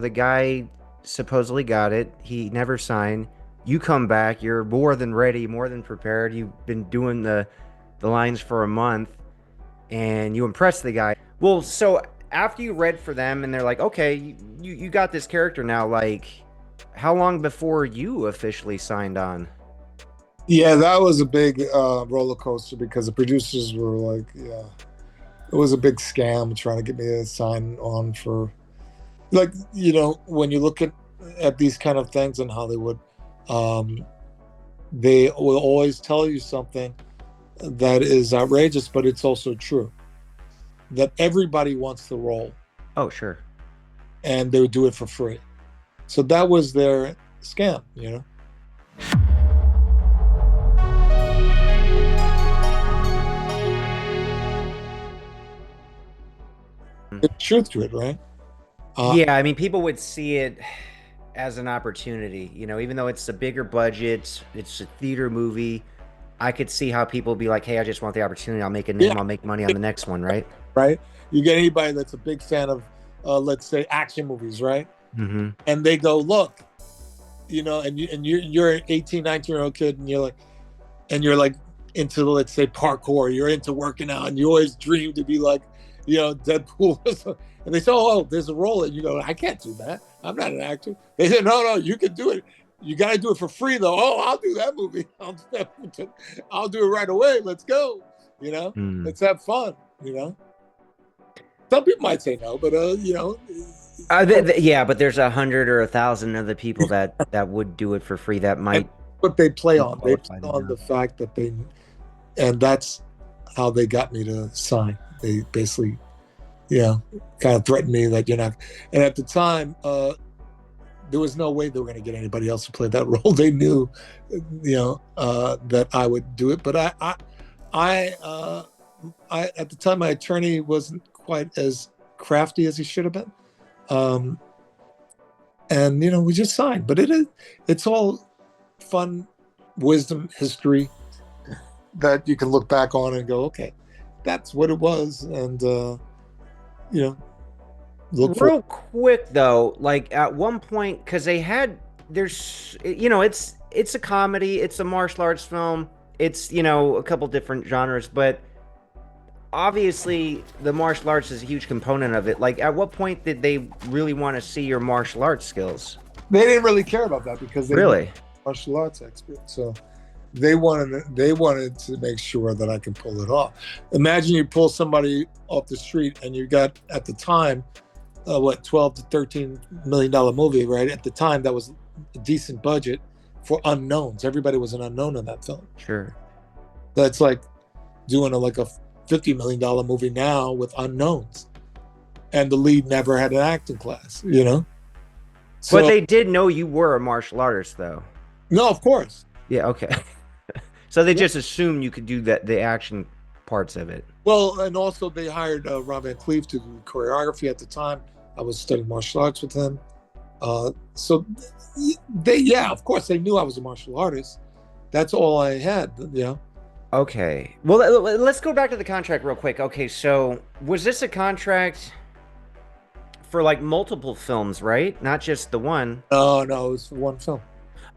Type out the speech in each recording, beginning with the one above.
The guy supposedly got it. He never signed. You come back. You're more than ready, more than prepared. You've been doing the lines for a month, and you impress the guy. Well, so after you read for them, and they're like, okay, you got this character now. Like, how long before you officially signed on? Yeah, that was a big roller coaster because the producers were like, yeah, it was a big scam trying to get me to sign on for, like, when you look at these kind of things in Hollywood, um, they will always tell you something that is outrageous, but it's also true that everybody wants the role Oh, sure. and they would do it for free. So that was their scam. There's truth to it, right? Uh, Yeah, I mean, people would see it as an opportunity. Even though it's a bigger budget, it's a theater movie. I could see how people be like, "Hey, I just want the opportunity. I'll make a yeah, name. I'll make money on the next one." Right? right. You get anybody that's a big fan of, let's say, action movies, right? Mm-hmm. And they go, look, and you're an 18, 19-year-old kid, and you're like into, let's say, parkour. You're into working out, and you always dream to be like, Deadpool. And they say, oh, there's a role, and you go, I can't do that. I'm not an actor. They say, no, you can do it. You got to do it for free, though. Oh, I'll do that movie. I'll do it right away. Let's go. You know, Mm. let's have fun. You know, some people might say no, but Yeah, but there's 100 or 1,000 of the people that would do it for free that and might what they play be on. They play qualified on enough. the fact that and that's how they got me to sign. They basically, kind of threatened me that you're not. And at the time, there was no way they were going to get anybody else to play that role. They knew, that I would do it. But I, at the time, my attorney wasn't quite as crafty as he should have been. Um, and we just signed. But it's all fun, wisdom, history that you can look back on and go, okay, that's what it was, and you know, look for. Real quick though, like at one point, because it's a comedy, it's a martial arts film, it's a couple different genres, but obviously the martial arts is a huge component of it. Like, at what point did they really want to see your martial arts skills? They didn't really care about that because they knew Really? martial arts expert, so they wanted to make sure that I can pull it off. Imagine you pull somebody off the street and you got at the time, what, 12 to 13 million dollar movie, right? At the time, that was a decent budget for unknowns. Everybody was an unknown in that film. Sure. That's like doing like a $50 million movie now with unknowns, and the lead never had an acting class. But So they did know you were a martial artist, though. no, of course. Yeah, okay. So they Yeah. just assumed you could do the action parts of it. Well, and also they hired Ron Van Cleef to do choreography at the time. I was studying martial arts with him. So yeah, of course, they knew I was a martial artist. That's all I had. Okay. Well, let's go back to the contract real quick. Okay, so was this a contract for like multiple films, right? Not just the one. No, no, it was for one film.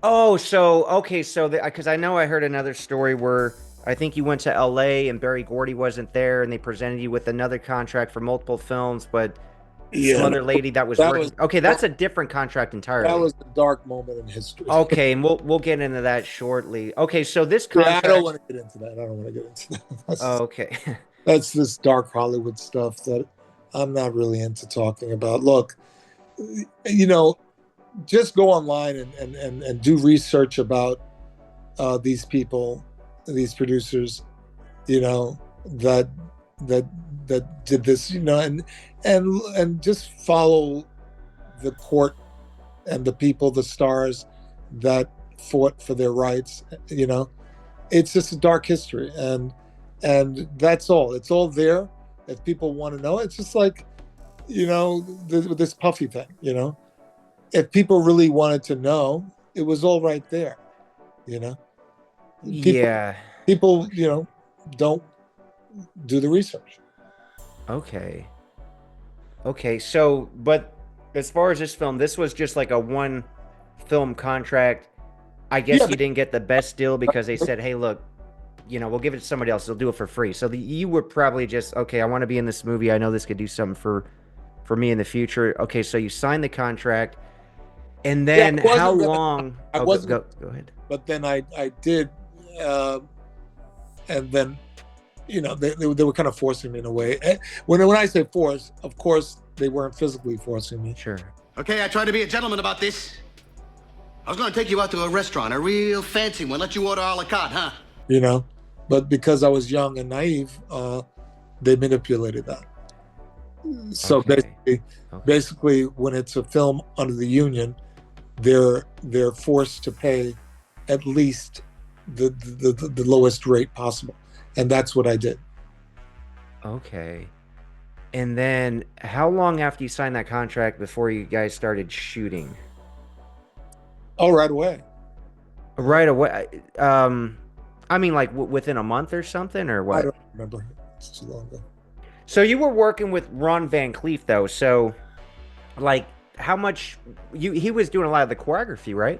Oh, so okay, so because I know I heard another story where I think you went to LA and Barry Gordy wasn't there and they presented you with another contract for multiple films, but some Yeah, no, other lady that was that was working. Okay, that, that's a different contract that entirely. was a dark moment in history. Okay, and we'll get into that shortly. Okay, so this Yeah, I don't contract. want to get into that. I don't want to get into that. That's, Okay. that's this dark Hollywood stuff that I'm not really into talking about. Look, you know, just go online and do research about these people, these producers, you know, that that that did this, and just follow the court and the people, the stars that fought for their rights. It's just a dark history, and that's all. It's all there. If people want to know, it's just like, this puffy thing. If people really wanted to know, it was all right there. You know, people Yeah. people don't do the research. Okay. Okay. So, but as far as this film, this was just like a one film contract. I Yeah, guess you didn't get the best deal because they said, "Hey, look, we'll give it to somebody else. They'll do it for free." So you were probably just, okay, I want to be in this movie. I know this could do something for me in the future. Okay, so you signed the contract, and yeah. then I how wasn't gonna. long? I Oh, wasn't. go ahead. But then I did, uh, and then they were kind of forcing me in a way. When I say force, of course they weren't physically forcing me. Sure. Okay, I tried to be a gentleman about this. I was gonna take you out to a restaurant, a real fancy one, let you order a la carte, huh? You know, but because I was young and naive, they manipulated that. So Okay. Okay. basically, when it's a film under the union, they're forced to pay at least the lowest rate possible, and that's what I did. Okay. And then how long after you signed that contract before you guys started shooting? Oh, right away. Right away. I mean, like within a month or something, or I what? don't remember. It's too long ago. So you were working with Ron Van Cleef, though. So, like, how much he was doing a lot of the choreography, right?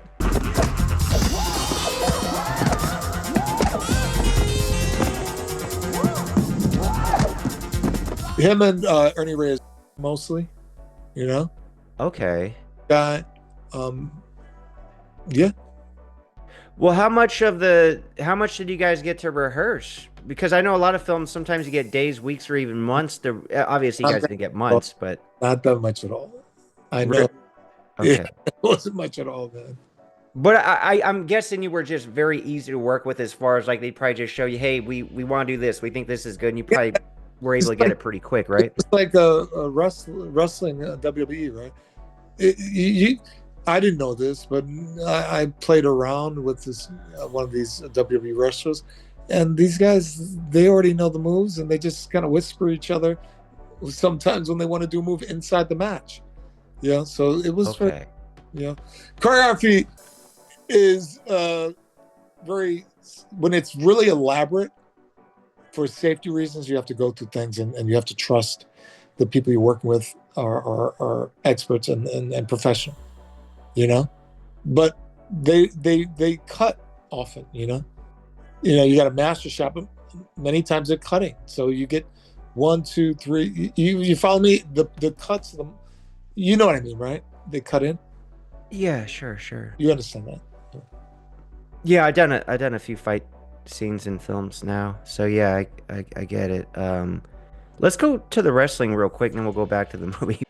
Him and Ernie Reyes mostly, you know, Okay. guy. Um, yeah, Well, how much did you guys get to rehearse? Because I know a lot of films sometimes you get days, weeks, or even months. To obviously you not guys that, didn't get well, months, but not that much at all. I re- know. Yeah, okay. it wasn't much at all, man. But I'm guessing you were just very easy to work with as far as like they'd probably just show you, hey, we want to do this, we think this is good, and you Yeah, probably were able it's to get like it pretty quick, right? it's like a wrestling WWE, right? I didn't know this, but I played around with this one of these WWE wrestlers, and these guys they already know the moves, and they just kind of whisper each other sometimes when they want to do a move inside the match. Yeah, so it was very, Okay. yeah. Choreography is very when it's really elaborate for safety reasons. You have to go through things, and you have to trust the people you're working with are experts and professional. You know, but they cut often. You got a master shop, but many times they're cutting, so you get one, two, three. You follow me? The cuts, you know what I mean, right? They cut in. Yeah, sure, sure. You understand that? Yeah, I done a few fight scenes in films now, so yeah, I get it. Let's go to the wrestling real quick, and then we'll go back to the movie.